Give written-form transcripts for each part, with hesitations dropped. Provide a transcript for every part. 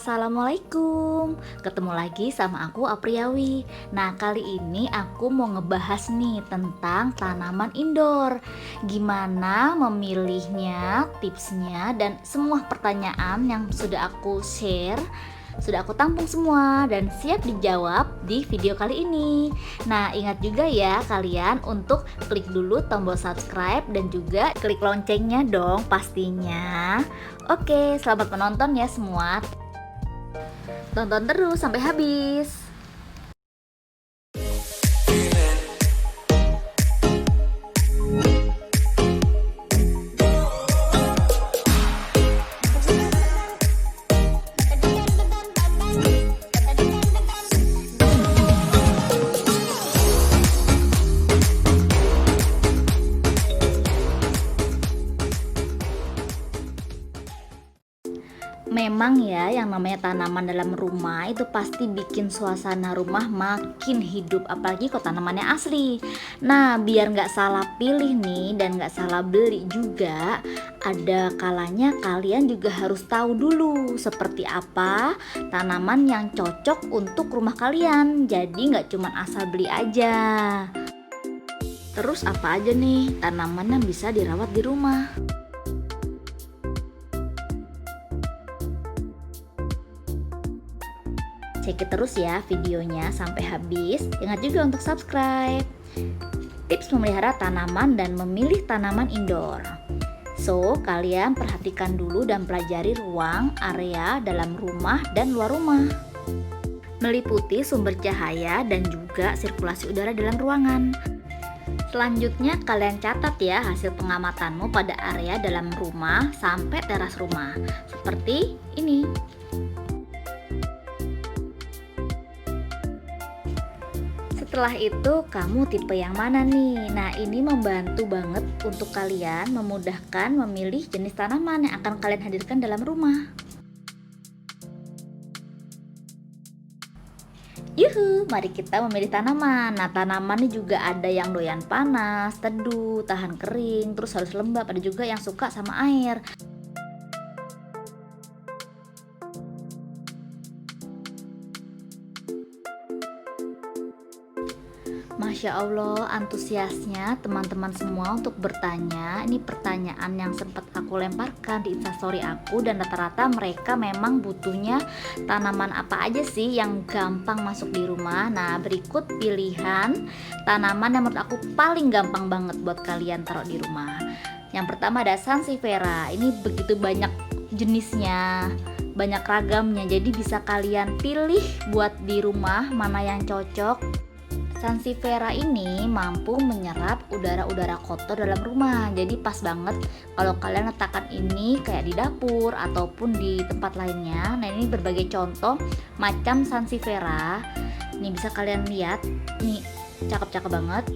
Assalamualaikum. Ketemu lagi sama aku Apriawi. Nah, kali ini aku mau ngebahas nih tentang tanaman indoor. Gimana memilihnya, tipsnya, dan semua pertanyaan yang sudah aku share, sudah aku tampung semua dan siap dijawab di video kali ini. Nah, ingat juga ya kalian untuk klik dulu tombol subscribe dan juga klik loncengnya dong pastinya. Oke, selamat menonton ya semua. Tonton terus sampai habis. Memang ya, yang namanya tanaman dalam rumah itu pasti bikin suasana rumah makin hidup, apalagi kalau tanamannya asli. Nah, biar nggak salah pilih nih dan nggak salah beli juga, ada kalanya kalian juga harus tahu dulu seperti apa tanaman yang cocok untuk rumah kalian. Jadi nggak cuma asal beli aja. Terus apa aja nih tanaman yang bisa dirawat di rumah? Cek terus ya videonya sampai habis. Ingat juga untuk subscribe. Tips memelihara tanaman dan memilih tanaman indoor. So, kalian perhatikan dulu dan pelajari ruang, area dalam rumah dan luar rumah. Meliputi sumber cahaya dan juga sirkulasi udara dalam ruangan. Selanjutnya kalian catat ya hasil pengamatanmu pada area dalam rumah sampai teras rumah. Seperti ini. Setelah itu kamu tipe yang mana nih? Nah, ini membantu banget untuk kalian memudahkan memilih jenis tanaman yang akan kalian hadirkan dalam rumah. Yuhu, mari kita memilih tanaman. Nah, tanaman ini juga ada yang doyan panas, teduh, tahan kering, terus harus lembab. Ada juga yang suka sama air. Masya Allah, antusiasnya teman-teman semua untuk bertanya. Ini pertanyaan yang sempat aku lemparkan di instastory aku, dan rata-rata mereka memang butuhnya tanaman apa aja sih yang gampang masuk di rumah. Nah, berikut pilihan tanaman yang menurut aku paling gampang banget buat kalian taruh di rumah. Yang pertama ada Sansevieria. Ini begitu banyak jenisnya, banyak ragamnya, jadi bisa kalian pilih buat di rumah mana yang cocok. Sansevieria ini mampu menyerap udara-udara kotor dalam rumah. Jadi pas banget kalau kalian letakkan ini kayak di dapur ataupun di tempat lainnya. Nah, ini berbagai contoh macam Sansevieria. Nih bisa kalian lihat. Nih cakep-cakep banget.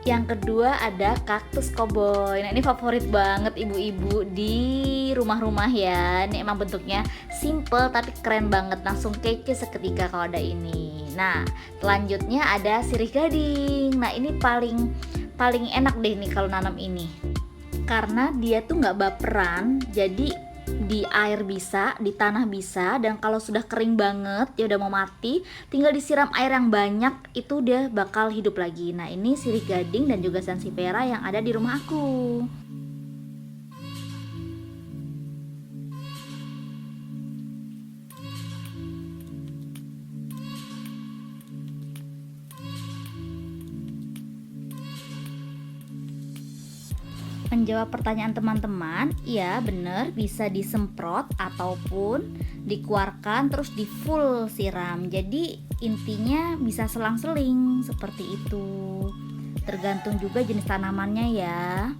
Yang kedua ada kaktus koboi. Nah, ini favorit banget ibu-ibu di rumah-rumah ya. Ini emang bentuknya simple tapi keren banget, langsung kece seketika kalau ada ini. Nah, selanjutnya ada sirih gading. Nah, ini paling enak deh nih kalau nanam ini. Karena dia tuh nggak baperan, jadi di air bisa, di tanah bisa, dan kalau sudah kering banget, dia udah mau mati, tinggal disiram air yang banyak, itu dia bakal hidup lagi. Nah, ini sirih gading dan juga Sansevieria yang ada di rumah aku. Menjawab pertanyaan teman-teman, ya bener bisa disemprot ataupun dikeluarkan terus di full siram. Jadi intinya bisa selang-seling seperti itu. Tergantung juga jenis tanamannya ya.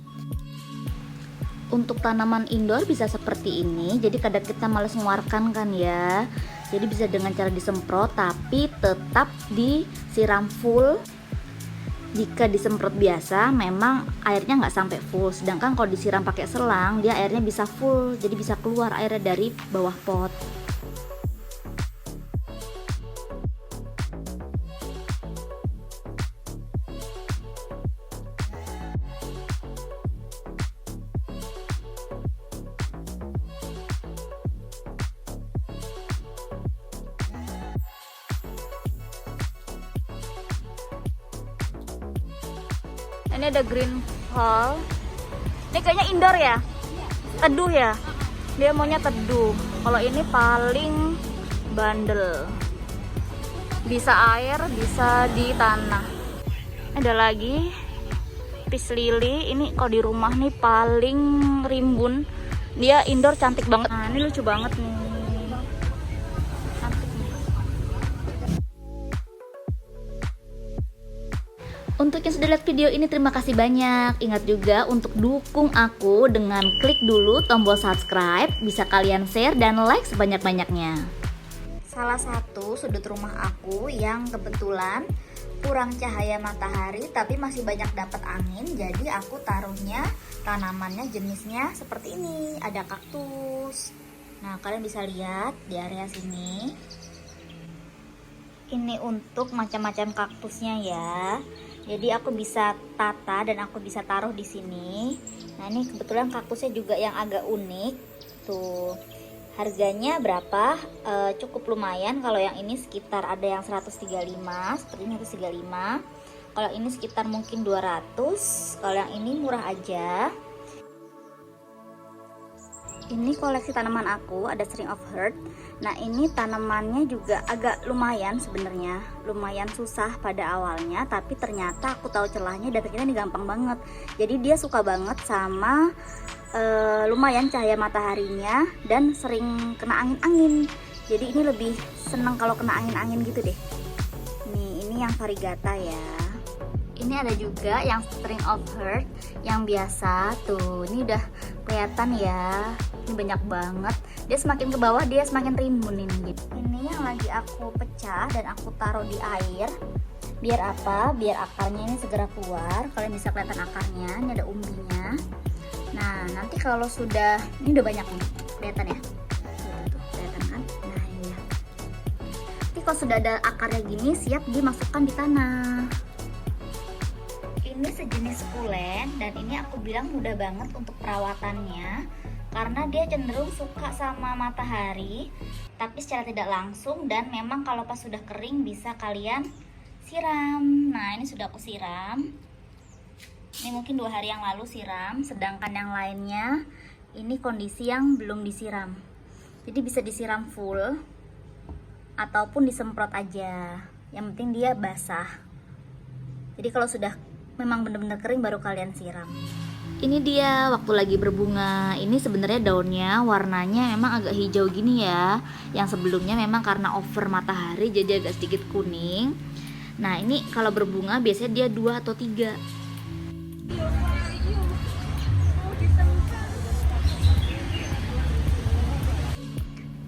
Untuk tanaman indoor bisa seperti ini. Jadi kadang kita males mengeluarkan kan ya. Jadi bisa dengan cara disemprot tapi tetap disiram full. Jika disemprot biasa memang airnya nggak sampai full, sedangkan kalau disiram pakai selang dia airnya bisa full, jadi bisa keluar airnya dari bawah pot. ini ada green hall. Ini kayaknya indoor ya? Teduh ya? Dia maunya teduh. Kalau ini paling bandel. Bisa air, bisa di tanah. Ada lagi peace lily. Ini kalau di rumah nih paling rimbun. Dia indoor cantik banget. Nah, ini lucu banget nih. Untuk yang sudah lihat video ini terima kasih banyak. Ingat juga untuk dukung aku dengan klik dulu tombol subscribe. Bisa kalian share dan like sebanyak-banyaknya. Salah satu sudut rumah aku yang kebetulan kurang cahaya matahari tapi masih banyak dapat angin. Jadi aku taruhnya tanamannya jenisnya seperti ini. Ada kaktus. Nah, kalian bisa lihat di area sini. Ini untuk macam-macam kaktusnya ya. Jadi aku bisa tata dan aku bisa taruh di sini. Nah, ini kebetulan kaktusnya juga yang agak unik. Tuh. Harganya berapa? Cukup lumayan. Kalau yang ini sekitar ada yang 135, seperti ini 135. Kalau ini sekitar mungkin 200. Kalau yang ini murah aja. Ini koleksi tanaman aku, ada string of heart. Nah, ini tanamannya juga agak lumayan sebenarnya, lumayan susah pada awalnya, tapi ternyata aku tahu celahnya dan ternyata ini gampang banget. Jadi dia suka banget sama lumayan cahaya mataharinya dan sering kena angin-angin. Jadi ini lebih seneng kalau kena angin-angin gitu deh. Nih, ini yang variegata ya. Ini ada juga yang string of heart yang biasa tuh. Ini udah kelihatan ya. Ini banyak banget. Dia semakin ke bawah dia semakin rimbun ini. Ini yang lagi aku pecah dan aku taruh di air. Biar apa? Biar akarnya ini segera keluar. Kalian bisa kelihatan akarnya. Ini ada umbinya. Nah, nanti kalau sudah ini udah banyak nih. Kelihatan ya? Tuh, kelihatan kan? Nah, ini ya. Nanti kalau sudah ada akarnya gini, siap dimasukkan di tanah. Ini sejenis sukulen dan ini aku bilang mudah banget untuk perawatannya karena dia cenderung suka sama matahari tapi secara tidak langsung, dan memang kalau pas sudah kering bisa kalian siram. Nah, ini sudah aku siram. Ini mungkin 2 hari yang lalu siram, sedangkan yang lainnya ini kondisi yang belum disiram. Jadi bisa disiram full ataupun disemprot aja. Yang penting dia basah. Jadi kalau sudah memang benar-benar kering baru kalian siram. Ini dia waktu lagi berbunga. Ini sebenarnya daunnya warnanya memang agak hijau gini ya. Yang sebelumnya memang karena over matahari jadi agak sedikit kuning. Nah, ini kalau berbunga biasanya dia 2 atau 3.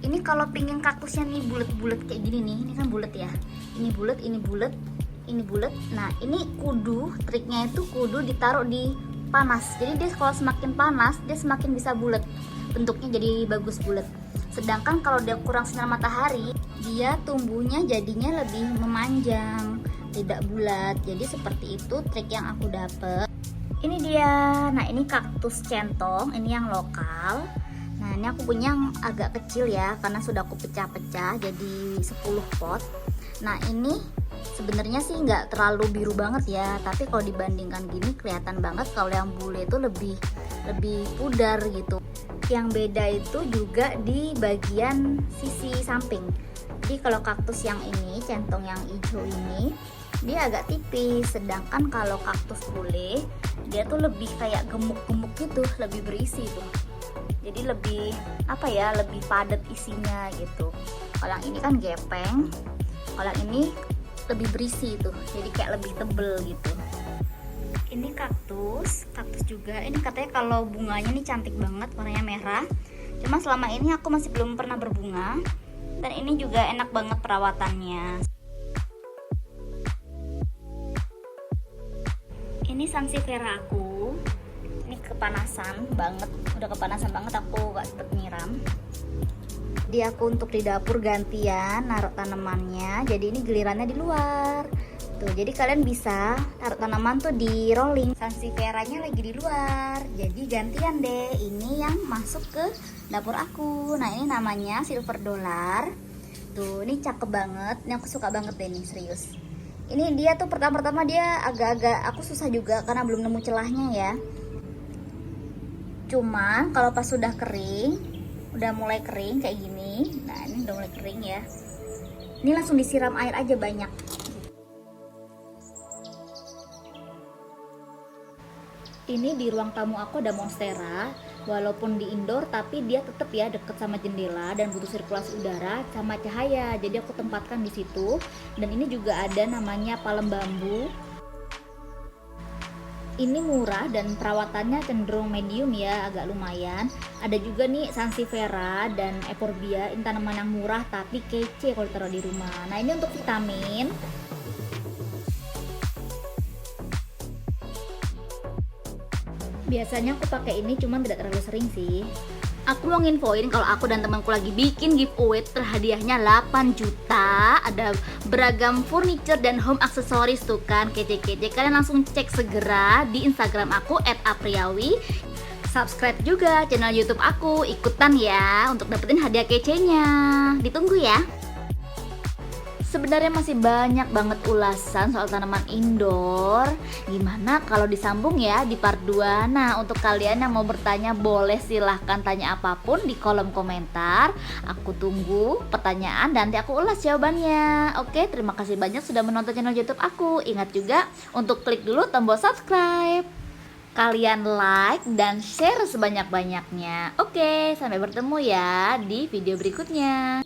Ini kalau pingin kaktusnya nih bulat-bulat kayak gini nih. Ini kan bulat ya. Ini bulat, ini bulat. Ini bulat. Nah, ini kudu, triknya itu kudu ditaruh di panas. Jadi dia kalau semakin panas dia semakin bisa bulat, bentuknya jadi bagus bulat. Sedangkan kalau dia kurang sinar matahari dia tumbuhnya jadinya lebih memanjang, tidak bulat. Jadi seperti itu trik yang aku dapet. Ini dia. Nah, ini kaktus centong, ini yang lokal. Nah, ini aku punya yang agak kecil ya karena sudah aku pecah-pecah jadi 10 pot. Nah, ini sebenarnya sih nggak terlalu biru banget ya, tapi kalau dibandingkan gini kelihatan banget kalau yang bule itu lebih pudar gitu. Yang beda itu juga di bagian sisi samping. Jadi kalau kaktus yang ini, centong yang hijau ini, dia agak tipis, sedangkan kalau kaktus bule dia tuh lebih kayak gemuk-gemuk gitu, lebih berisi tuh. Jadi lebih apa ya, lebih padat isinya gitu. Kalau yang ini kan gepeng, kalau yang ini lebih berisi tuh, jadi kayak lebih tebel gitu. Ini kaktus juga. Ini katanya kalau bunganya nih cantik banget, warnanya merah. Cuma selama ini aku masih belum pernah berbunga. Dan ini juga enak banget perawatannya. Ini sansevieria aku. Ini kepanasan banget, udah kepanasan banget aku gak sempet nyiram. Jadi aku untuk di dapur gantian naruh tanamannya, jadi ini gilirannya di luar tuh. Jadi kalian bisa taruh tanaman tuh di rolling. Sansevieria-nya lagi di luar, jadi gantian deh. Ini yang masuk ke dapur aku. Nah, ini namanya silver dollar tuh. Ini cakep banget, ini aku suka banget deh nih, serius. Ini dia tuh pertama-tama dia agak-agak aku susah juga karena belum nemu celahnya ya. Cuman kalau pas sudah kering, udah mulai kering kayak gini. Nah, ini udah mulai kering ya. Ini langsung disiram air aja banyak. Ini di ruang tamu aku ada monstera, walaupun di indoor tapi dia tetap ya deket sama jendela dan butuh sirkulasi udara sama cahaya. Jadi aku tempatkan di situ. Dan ini juga ada namanya palem bambu. Ini murah dan perawatannya cenderung medium ya, agak lumayan. Ada juga nih sansevieria dan euphorbia, ini tanaman yang murah tapi kece kalau taruh di rumah. Nah, ini untuk vitamin. Biasanya aku pakai ini cuman tidak terlalu sering sih. Aku mau nginfoin kalau aku dan temanku lagi bikin giveaway, terhadiahnya 8 juta. Ada beragam furniture dan home accessories tuh kan, kece-kece. Kalian langsung cek segera di Instagram aku @apriawi. Subscribe juga channel YouTube aku, ikutan ya untuk dapetin hadiah kecenya. Ditunggu ya. Sebenarnya masih banyak banget ulasan soal tanaman indoor. Gimana kalau disambung ya di part 2? Nah, untuk kalian yang mau bertanya boleh silahkan tanya apapun di kolom komentar. Aku tunggu pertanyaan dan nanti aku ulas jawabannya. Oke, terima kasih banyak sudah menonton channel YouTube aku. Ingat juga untuk klik dulu tombol subscribe. Kalian like dan share sebanyak-banyaknya. Oke, sampai bertemu ya di video berikutnya.